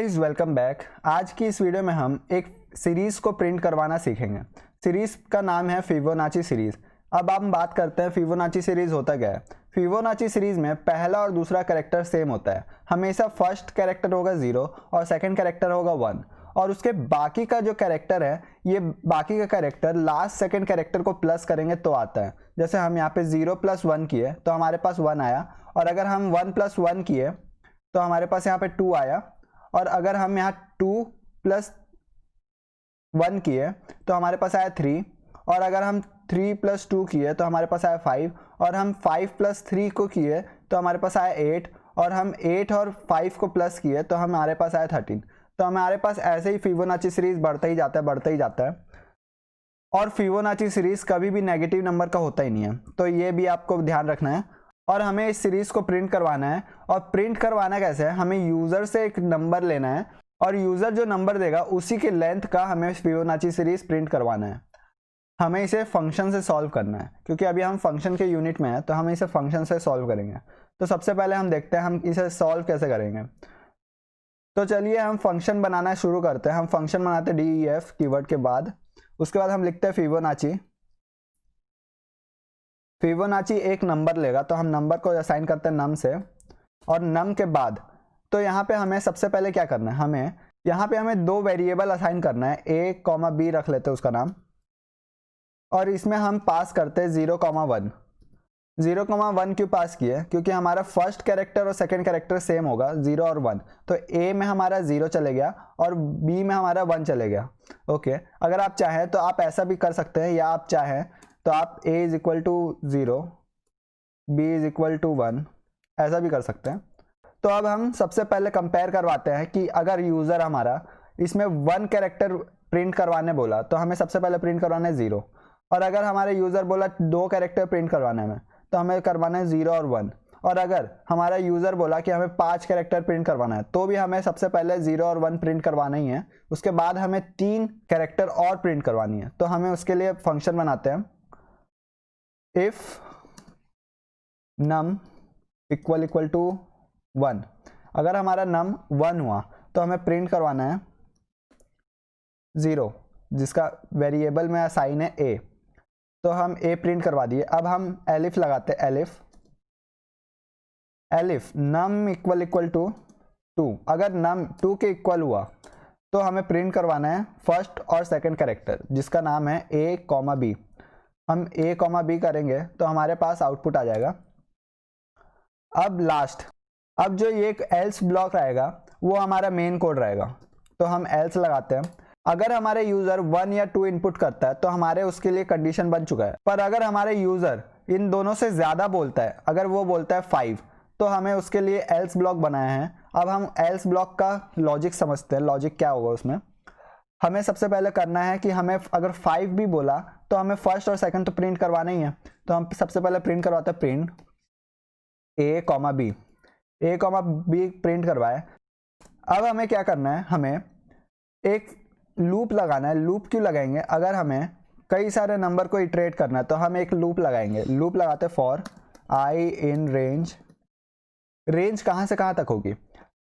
Guys welcome back. आज की इस वीडियो में हम एक सीरीज़ को प्रिंट करवाना सीखेंगे। सीरीज़ का नाम है फिबोनाची सीरीज़। अब हम बात करते हैं फिबोनाची सीरीज़ होता क्या है। फिबोनाची सीरीज़ में पहला और दूसरा कैरेक्टर सेम होता है। हमेशा फर्स्ट कैरेक्टर होगा 0 और सेकंड कैरेक्टर होगा 1 और उसके बाकी का जो कैरेक्टर है, ये बाकी का कैरेक्टर लास्ट सेकंड कैरेक्टर को प्लस करेंगे तो आता है। जैसे हम यहाँ पे 0 + 1 किए तो हमारे पास 1 आया, और अगर हम 1 + 1 किए तो हमारे पास यहाँ पे 2 आया, और अगर हम यहाँ 2 + 1 किए तो हमारे पास आया 3, और अगर हम 3 + 2 किए तो हमारे पास आया 5, और हम 5 + 3 को किए तो हमारे पास आया 8, और हम 8 और 5 को प्लस किए तो हमारे पास आया 13। तो हमारे पास ऐसे ही फिबोनाची सीरीज बढ़ता ही जाता है, बढ़ता ही जाता है। और फिबोनाची सीरीज कभी भी नेगेटिव नंबर का होता ही नहीं है, तो ये भी आपको ध्यान रखना है। और हमें इस सीरीज को प्रिंट करवाना है, और प्रिंट करवाना कैसे है, हमें यूजर से एक नंबर लेना है, और यूजर जो नंबर देगा उसी के लेंथ का हमें फिबोनाची सीरीज प्रिंट करवाना है। हमें इसे फंक्शन से सॉल्व करना है, क्योंकि अभी हम फंक्शन के यूनिट में हैं, तो हम इसे फंक्शन से सॉल्व करेंगे। तो सबसे पहले हम देखते हैं हम इसे सॉल्व कैसे करेंगे। तो चलिए हम फंक्शन बनाना शुरू करते हैं। हम फंक्शन बनाते हैं DEF कीवर्ड के बाद। उसके बाद हम लिखते हैं फिबोनाची। फिबोनाची एक नंबर लेगा, तो हम नंबर को असाइन करते हैं नम से, और नम के बाद तो यहाँ पे हमें सबसे पहले क्या करना है, हमें यहाँ पे हमें 2 वेरिएबल असाइन करना है। A, B रख लेते हैं उसका नाम, और इसमें हम पास करते हैं 0, 1। 0, 1 क्यों पास किए, क्योंकि हमारा फर्स्ट कैरेक्टर और सेकंड कैरेक्टर सेम होगा 0 और 1। तो A में हमारा 0 चले गया और B में हमारा 1 चले गया। ओके, अगर आप चाहें तो आप ऐसा भी कर सकते हैं, या आप चाहें तो आप A = 0, B = 1 ऐसा भी कर सकते हैं। तो अब हम सबसे पहले कंपेयर करवाते हैं कि अगर यूज़र हमारा इसमें 1 कैरेक्टर प्रिंट करवाने बोला तो हमें सबसे पहले प्रिंट करवाना है 0, और अगर हमारे यूज़र बोला 2 कैरेक्टर प्रिंट करवाने में तो हमें करवाना है 0 और 1, और अगर हमारा यूज़र बोला कि हमें 5 कैरेक्टर प्रिंट करवाना है तो भी हमें सबसे पहले 0 और 1 प्रिंट करवाना ही है। उसके बाद हमें 3 कैरेक्टर और प्रिंट करवानी है। तो हमें उसके लिए फंक्शन बनाते हैं, इफ num = 1। अगर हमारा num 1 हुआ तो हमें प्रिंट करवाना है 0, जिसका वेरिएबल में असाइन है A। तो हम A प्रिंट करवा दिए। अब हम एलिफ लगाते हैं, एलिफ num = 2। अगर num 2 के इक्वल हुआ तो हमें प्रिंट करवाना है फर्स्ट और सेकंड कैरेक्टर, जिसका नाम है A, B। हम A, B करेंगे तो हमारे पास आउटपुट आ जाएगा। अब लास्ट, अब जो ये एक एल्स ब्लॉक रहेगा वो हमारा मेन कोड रहेगा। तो हम एल्स लगाते हैं। अगर हमारे यूज़र 1 या 2 इनपुट करता है तो हमारे उसके लिए कंडीशन बन चुका है। पर अगर हमारे यूज़र इन दोनों से ज़्यादा बोलता है, अगर वो बोलता है 5, तो हमें उसके लिए एल्स ब्लॉक बनाया है। अब हम एल्स ब्लॉक का लॉजिक समझते हैं। लॉजिक क्या होगा उसमें, हमें सबसे पहले करना है कि हमें अगर 5 भी बोला तो हमें फर्स्ट और सेकंड तो प्रिंट करवाना ही है। तो हम सबसे पहले प्रिंट करवाते हैं print A, B। A, B print करवाए। अब हमें क्या करना है, हमें एक लूप लगाना है। लूप क्यों लगाएंगे, अगर हमें कई सारे नंबर को इटरेट करना है तो हम एक लूप लगाएंगे। लूप लगाते for I in range. Range कहाँ से कहाँ तक होगी,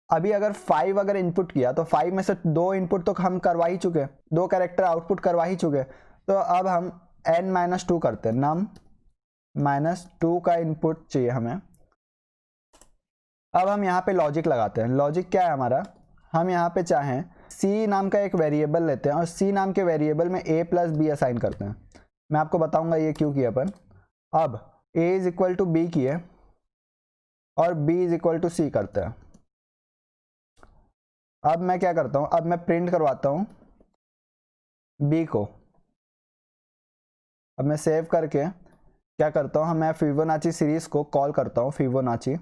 अभी अगर 5 अगर इनपुट किया तो 5 में से 2 इनपुट तो हम करवा ही चुके, 2 कैरेक्टर आउटपुट करवा ही चुके। तो अब हम n-2 करते हैं, num -2 का इनपुट चाहिए हमें। अब हम यहाँ पे लॉजिक लगाते हैं। लॉजिक क्या है हमारा, हम यहाँ पे चाहें C नाम का एक वेरिएबल लेते हैं, और C नाम के वेरिएबल में A + B असाइन करते हैं। मैं आपको बताऊंगा ये क्यों किया अपन। अब A = B किए और B = C करते हैं। अब मैं क्या करता हूँ, अब मैं प्रिंट करवाता हूँ B को। अब मैं सेव करके क्या करता हूँ, मैं फिबोनाची सीरीज को कॉल करता हूँ, फिबोनाची,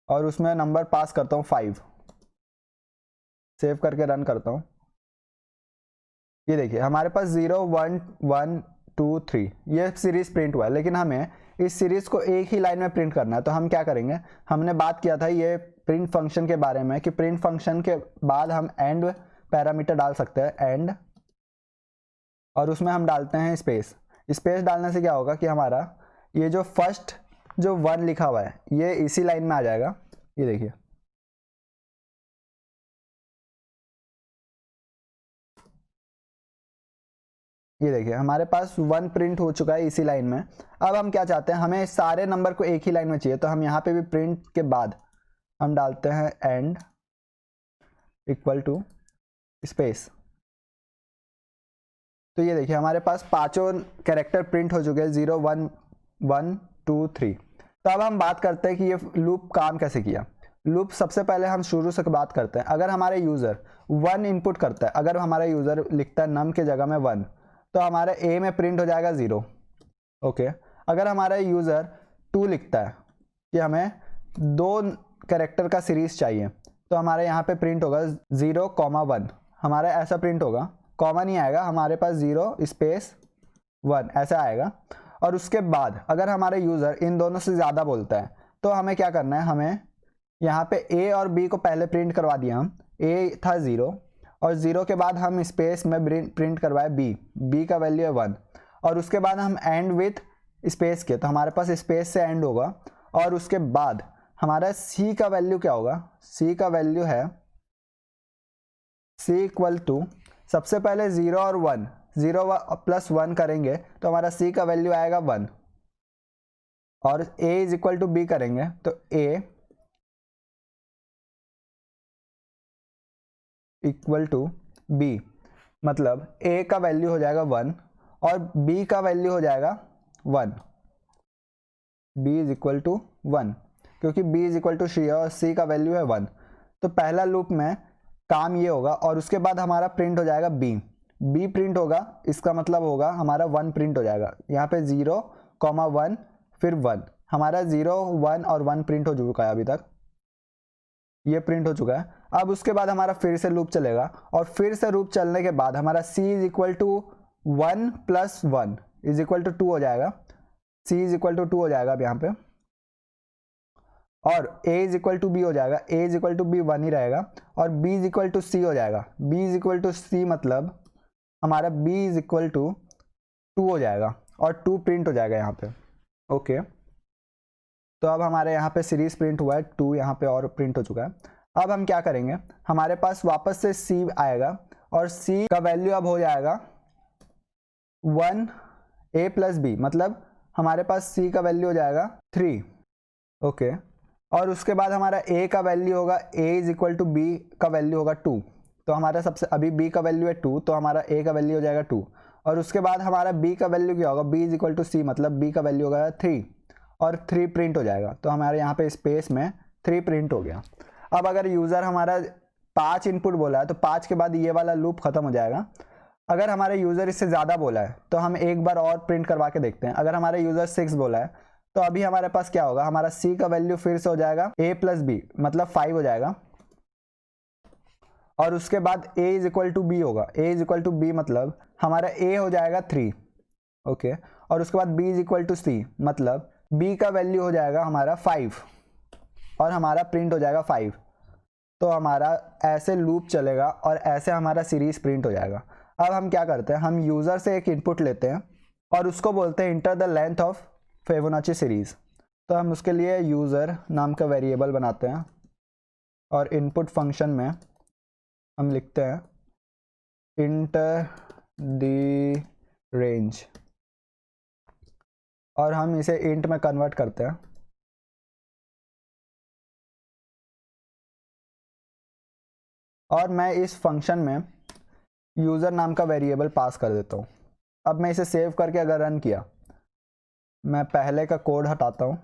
और उसमें नंबर पास करता हूँ 5। सेव करके रन करता हूँ। ये देखिए हमारे पास 0, 1, 1, 2, 3 ये सीरीज प्रिंट हुआ है, लेकिन हमें इस सीरीज को एक ही लाइन में प्रिंट करना है। तो हम क्या करेंगे, हमने बात किया था ये प्रिंट फंक्शन के बारे में कि प्रिंट फंक्शन के बाद हम एंड पैरामीटर डाल सकते हैं, एंड, और उसमें हम डालते हैं स्पेस। स्पेस डालने से क्या होगा कि हमारा ये जो फर्स्ट जो 1 लिखा हुआ है ये इसी लाइन में आ जाएगा, ये देखिए, ये देखिए हमारे पास 1 प्रिंट हो चुका है इसी लाइन में। अब हम क्या चाहते हैं, हमें सारे नंबर को एक ही लाइन में चाहिए, तो हम यहाँ पे भी प्रिंट के बाद हम डालते हैं एंड इक्वल टू स्पेस। तो ये देखिए हमारे पास पांचों कैरेक्टर प्रिंट हो चुके हैं, 0 1 1 2 3। तो अब हम बात करते हैं कि ये लूप काम कैसे किया। लूप सबसे पहले हम शुरू से बात करते हैं। अगर हमारे यूज़र 1 इनपुट करता है, अगर हमारा यूज़र लिखता है नम के जगह में 1, तो हमारे ए में प्रिंट हो जाएगा 0। ओके, अगर हमारा यूज़र 2 लिखता है कि हमें 2 कैरेक्टर का सीरीज चाहिए, तो हमारे यहाँ पे प्रिंट होगा 0,1। हमारा ऐसा प्रिंट होगा, कॉमा नहीं आएगा, हमारे पास 0 स्पेस 1 ऐसा आएगा। और उसके बाद अगर हमारा यूज़र इन दोनों से ज़्यादा बोलता है, तो हमें क्या करना है, हमें यहाँ पे ए और बी को पहले प्रिंट करवा दिया हम। ए था 0 और 0 के बाद हम स्पेस में प्रिंट करवाए बी का वैल्यू है 1। और उसके बाद हम एंड विथ स्पेस के, तो हमारे पास स्पेस से एंड होगा। और उसके बाद हमारा सी का वैल्यू क्या होगा, सी का वैल्यू है सी इक्वल टू, सबसे पहले 0 और 1, 0 प्लस 1 करेंगे तो हमारा सी का वैल्यू आएगा 1। और ए इज इक्वल टू बी करेंगे तो ए इक्वल टू बी, मतलब ए का वैल्यू हो जाएगा 1 और बी का वैल्यू हो जाएगा 1। बी इज इक्वल टू 1, क्योंकि बी इज इक्वल टू सी है और सी का वैल्यू है 1। तो पहला लूप में काम ये होगा। और उसके बाद हमारा प्रिंट हो जाएगा बी प्रिंट होगा, इसका मतलब होगा हमारा 1 प्रिंट हो जाएगा। यहाँ पे 0,1 फिर 1, हमारा 0 1 और 1 प्रिंट हो चुका है, अभी तक ये प्रिंट हो चुका है। अब उसके बाद हमारा फिर से लूप चलेगा और फिर से लूप चलने के बाद हमारा c is equal to 1 plus 1 is equal to 2 हो जाएगा। c इज इक्वल टू 2 हो जाएगा अब यहाँ पे, और a is equal to B हो जाएगा। a is equal to B 1 ही रहेगा और b is equal to C हो जाएगा। b is equal to C मतलब हमारा b इज इक्वल टू 2 हो जाएगा और 2 प्रिंट हो जाएगा यहाँ पे। ओके, तो अब हमारे यहाँ पे सीरीज प्रिंट हुआ है 2, यहाँ पे और प्रिंट हो चुका है। अब हम क्या करेंगे, हमारे पास वापस से c आएगा और c का वैल्यू अब हो जाएगा 1 a प्लस बी, मतलब हमारे पास c का वैल्यू हो जाएगा 3। ओके, और उसके बाद हमारा a का वैल्यू होगा a is equal to B का वैल्यू होगा 2। तो हमारा सबसे अभी b का वैल्यू है 2, तो हमारा a का वैल्यू हो जाएगा 2। और उसके बाद हमारा b का वैल्यू क्या होगा, b is equal to C, मतलब b का वैल्यू होगा 3 और 3 प्रिंट हो जाएगा। तो हमारे यहाँ पे स्पेस में 3 प्रिंट हो गया। अब अगर यूज़र हमारा 5 इनपुट बोला है तो 5 के बाद ये वाला लूप खत्म हो जाएगा। अगर हमारे यूज़र इससे ज़्यादा बोला है तो हम एक बार और प्रिंट करवा के देखते हैं। अगर हमारे यूज़र 6 बोला है तो अभी हमारे पास क्या होगा, हमारा c का वैल्यू फिर से हो जाएगा a प्लस बी, मतलब 5 हो जाएगा। और उसके बाद a is equal to B होगा। a is equal to B मतलब हमारा a हो जाएगा 3। ओके, और उसके बाद b is equal to C, मतलब b का वैल्यू हो जाएगा हमारा 5 और हमारा प्रिंट हो जाएगा 5। तो हमारा ऐसे लूप चलेगा और ऐसे हमारा सीरीज प्रिंट हो जाएगा। अब हम क्या करते हैं, हम यूज़र से एक इनपुट लेते हैं और उसको बोलते हैं enter the length of Fibonacci series. तो हम उसके लिए यूज़र नाम का वेरिएबल बनाते हैं और इनपुट फंक्शन में हम लिखते हैं इंटर द रेंज और हम इसे इंट में कन्वर्ट करते हैं। और मैं इस फंक्शन में यूज़र नाम का वेरिएबल पास कर देता हूँ। अब मैं इसे सेव करके अगर रन किया, मैं पहले का कोड हटाता हूँ।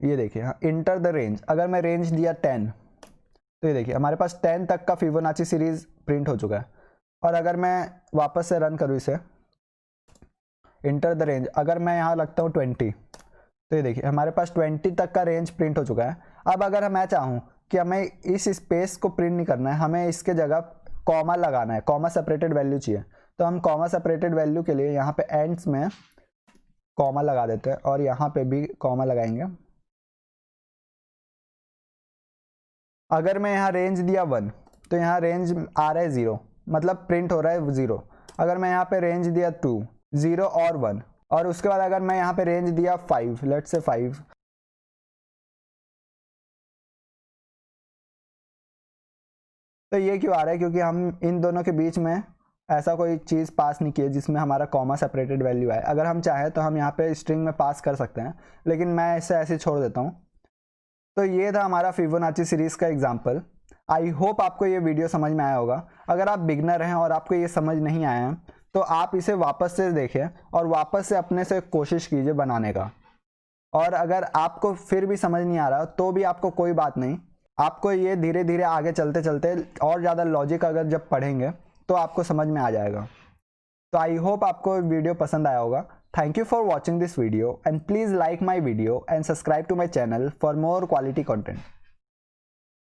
ये देखिए, हाँ, इंटर द रेंज, अगर मैं रेंज दिया 10 तो ये देखिए हमारे पास 10 तक का फिबोनाची सीरीज प्रिंट हो चुका है। और अगर मैं वापस से रन करूँ इसे, इंटर द रेंज, अगर मैं यहाँ लगता हूँ 20 तो ये देखिए हमारे पास 20 तक का रेंज प्रिंट हो चुका है। अब अगर मैं चाहूँ कि हमें इस स्पेस को प्रिंट नहीं करना है, हमें इसके जगह कॉमा लगाना है, कॉमा सेपरेटेड वैल्यू चाहिए, तो हम कॉमा सेपरेटेड वैल्यू के लिए यहाँ पे एंड्स में कॉमा लगा देते हैं और यहाँ पे भी कॉमा लगाएंगे। अगर मैं यहाँ रेंज दिया 1 तो यहाँ रेंज आ रहा है 0, मतलब प्रिंट हो रहा है 0। अगर मैं यहाँ पे रेंज दिया 2, 0 और 1, और उसके बाद अगर मैं यहाँ पे रेंज दिया 5, लेट्स से 5, तो ये क्यों आ रहा है, क्योंकि हम इन दोनों के बीच में ऐसा कोई चीज़ पास नहीं की है जिसमें हमारा कॉमा सेपरेटेड वैल्यू आए। अगर हम चाहें तो हम यहाँ पे स्ट्रिंग में पास कर सकते हैं, लेकिन मैं इसे ऐसे छोड़ देता हूँ। तो ये था हमारा फिबोनाची सीरीज़ का एग्जाम्पल। आई होप आपको ये वीडियो समझ में आया होगा। अगर आप बिगनर हैं और आपको ये समझ नहीं आया है तो आप इसे वापस से देखें और वापस से अपने से कोशिश कीजिए बनाने का। और अगर आपको फिर भी समझ नहीं आ रहा तो भी आपको कोई बात नहीं, आपको ये धीरे धीरे आगे चलते चलते और ज़्यादा लॉजिक अगर जब पढ़ेंगे तो आपको समझ में आ जाएगा। तो आई होप आपको वीडियो पसंद आया होगा। Thank you for watching this video and please like my video and subscribe to my channel for more quality content.